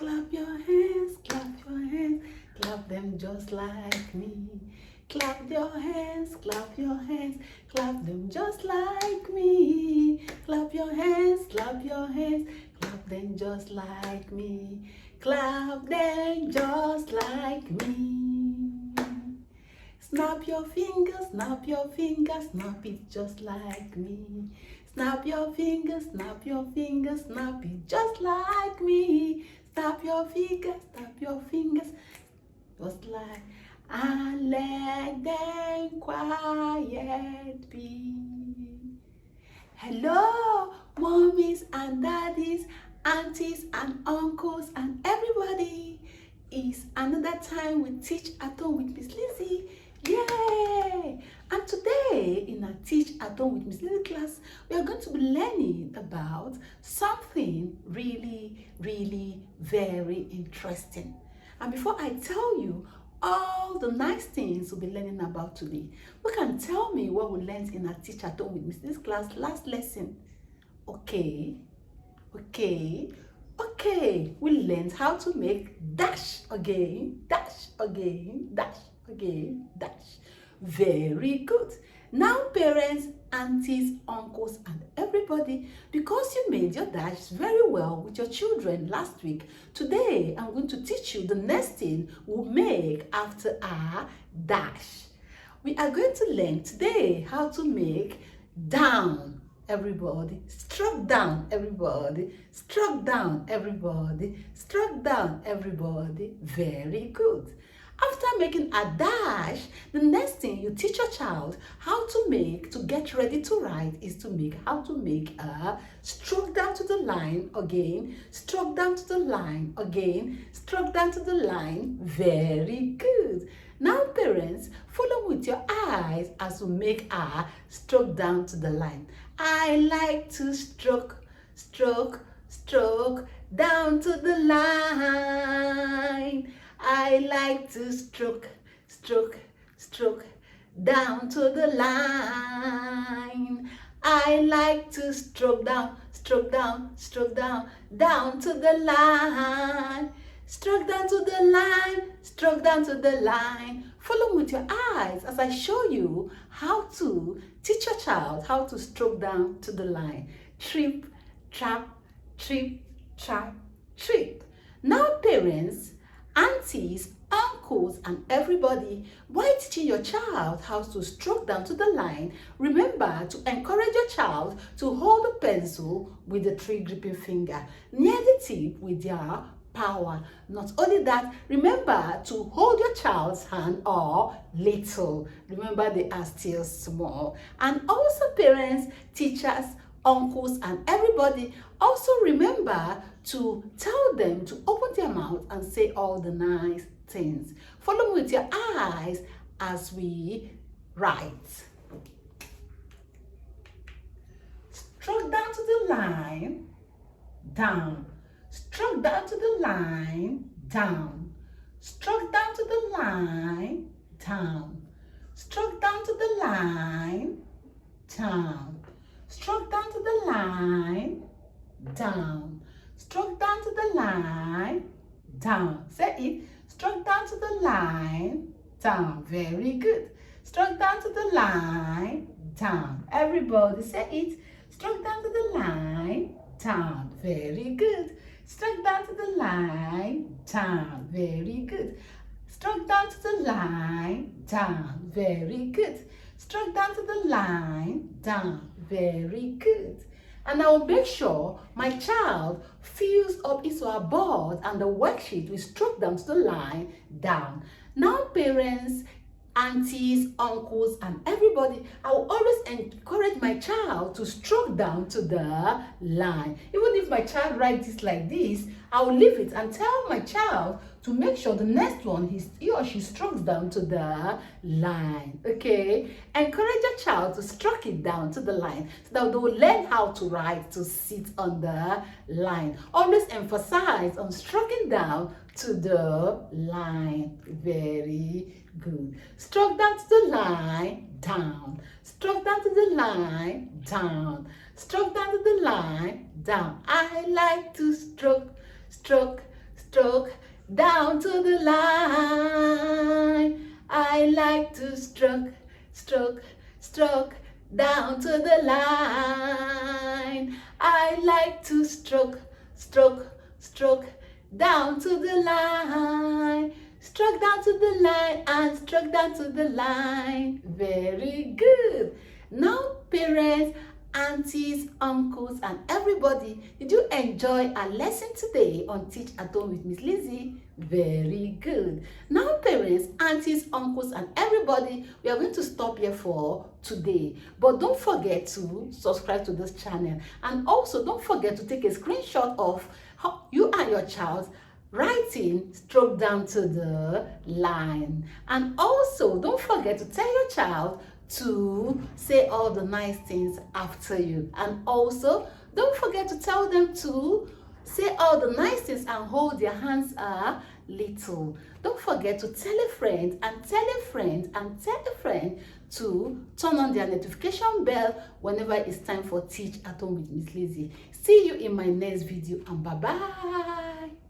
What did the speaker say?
Clap your hands, clap them just like me. Clap your hands, clap them just like me. Clap your hands, clap them just like me. Clap them just like me. Snap your fingers, snap it just like me. Snap your fingers, snap it just like me. Snap your fingers, just like, and let them quiet be. Hello, mommies and daddies, aunties and uncles and everybody. It's another time we teach at home with Miss Lizzie. Yay! And today in our Teach at Home with Miss Lizzie class, we are going to be learning about something really, really very interesting. And before I tell you all the nice things we'll be learning about today, you can tell me what we learned in our Teach at Home with Miss Lizzie's class last lesson. Okay. We learned how to make dash again, dash again, dash again, dash. Very good. Now parents, aunties, uncles and everybody, because you made your dash very well with your children last week, today I'm going to teach you the next thing we'll make after our dash. We are going to learn today how to make down. Everybody, struck down, everybody, struck down, everybody, struck down, everybody. Very good. After making a dash, the next thing you teach your child how to make to get ready to write is to make how to make a stroke down to the line again, stroke down to the line again, stroke down to the line. Very good. Now parents, follow with your eyes as we make a stroke down to the line. I like to stroke down to the line. I like to stroke down to the line. I like to stroke down down to the line. Stroke down to the line, stroke down to the line. Follow with your eyes as I show you how to teach your child how to stroke down to the line. Trip, trap, trip, trap, trip. Now parents, aunties, uncles and everybody, while teaching your child how to stroke down to the line, remember to encourage your child to hold the pencil with the tree gripping finger near the tip with their power. Not only that, remember to hold your child's hand or little. Remember they are still small. And also parents, teachers, uncles and everybody, also remember to tell them to open their mouth and say all the nice things. Follow me with your eyes as we write. Stroke down to the line, down. Stroke down to the line, down. Stroke down to the line, down. Stroke down to the line, down. Stroke down to the line, down. Stroke down to the line, down. Say it. Stroke down to the line, down. Very good. Stroke down to the line, down. Everybody say it. Stroke down to the line, down. Very good. Stroke down to the line, down. Very good. Stroke down to the line, down. Very good. Stroke down to the line, down. Very good. And I will make sure my child fills up into our board and the worksheet we stroke down to the line, down. Now parents, aunties, uncles and everybody, I will always encourage my child to stroke down to the line. Even if my child writes this like this, I will leave it and tell my child to make sure the next one he or she strokes down to the line. Okay? Encourage your child to stroke it down to the line so that they will learn how to write, to sit on the line. Always emphasize on stroking down to the line. Very good. Stroke down to the line, down. Stroke down to the line, down. Stroke down to the line, down. I like to stroke down to the line. I like to stroke, stroke, stroke, down to the line. I like to stroke, stroke, stroke, down to the line. Stroke down to the line and stroke down to the line. Very good. Now, parents, aunties, uncles, and everybody, did you enjoy our lesson today on Teach at Home with Miss Lizzie? Very good. Now, parents, aunties, uncles, and everybody, we are going to stop here for today. But don't forget to subscribe to this channel, and also don't forget to take a screenshot of how you and your child writing stroke down to the line. And also don't forget to tell your child to say all the nice things after you. And also don't forget to tell them to say all the nice things and hold their hands a little. Don't forget to tell a friend and tell a friend and tell a friend to turn on their notification bell whenever it's time for Teach at Home with Miss Lizzie. See you in my next video, and bye-bye.